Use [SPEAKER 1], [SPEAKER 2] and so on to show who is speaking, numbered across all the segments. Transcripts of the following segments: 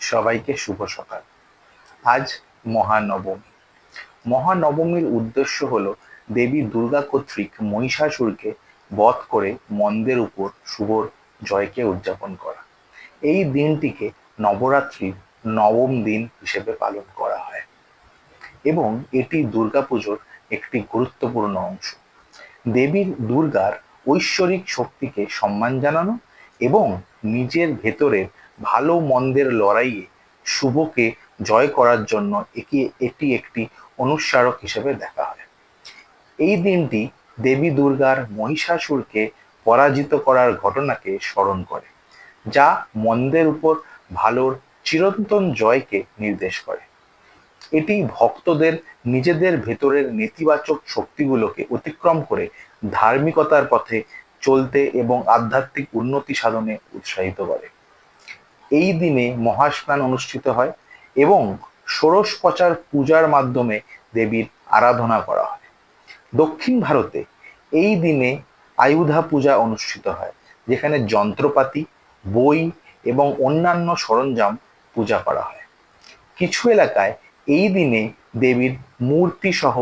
[SPEAKER 1] সবাইকে শুভ সকাল। আজ মহানবমী। মহানবমীর উদ্দেশ্য হলো দেবী দুর্গা কর্তৃক মহিষাসুরকে বধ করে মন্দের উপর শুভ জয়কে উদযাপন করা। এই দিনটিকে নবরাত্রির নবম দিন হিসেবে পালন করা হয় এবং এটি দুর্গাপুজোর একটি গুরুত্বপূর্ণ অংশ। দেবী দুর্গার ঐশ্বরিক শক্তিকে সম্মান জানানো এবং নিজের ভেতরের ভালো মন্দের লড়াইয়ে শুভকে জয় করার জন্য এটি একটি অনুস্মারক হিসেবে দেখা হয়। এই দিনটি দেবী দুর্গার মহিষাসুরকে পরাজিত করার ঘটনাকে স্মরণ করে, যা মন্দের উপর ভালোর চিরন্তন জয়কে নির্দেশ করে। এটি ভক্তদের নিজেদের ভেতরের নেতিবাচক শক্তিগুলোকে অতিক্রম করে ধার্মিকতার পথে চলতে এবং আধ্যাত্মিক উন্নতি সাধনে উৎসাহিত করে। এই দিনে মহাস্নান অনুষ্ঠিত হয় এবং ষোড়শপচার পূজার মাধ্যমে দেবীর আরাধনা করা হয়। দক্ষিণ ভারতে এই দিনে আয়ুধা পূজা অনুষ্ঠিত হয়, যেখানে যন্ত্রপাতি, বই এবং অন্যান্য সরঞ্জাম পূজা করা হয়। কিছু এলাকায় এই দিনে দেবীর মূর্তি সহ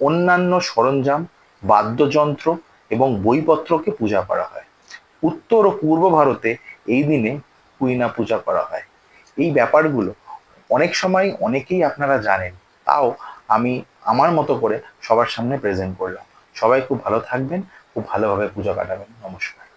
[SPEAKER 1] অন্যান্য সরঞ্জাম, বাদ্যযন্ত্র এবং বইপত্রকে পূজা করা হয়। উত্তর ও পূর্ব ভারতে এই দিনে কুইনা পূজা করা হয়। এই ব্যাপারগুলো অনেক সময় অনেকেই আপনারা জানেন, তাও আমি আমার মতো করে সবার সামনে প্রেজেন্ট করলাম। সবাই খুব ভালো থাকবেন, খুব ভালোভাবে পুজো কাটাবেন। নমস্কার।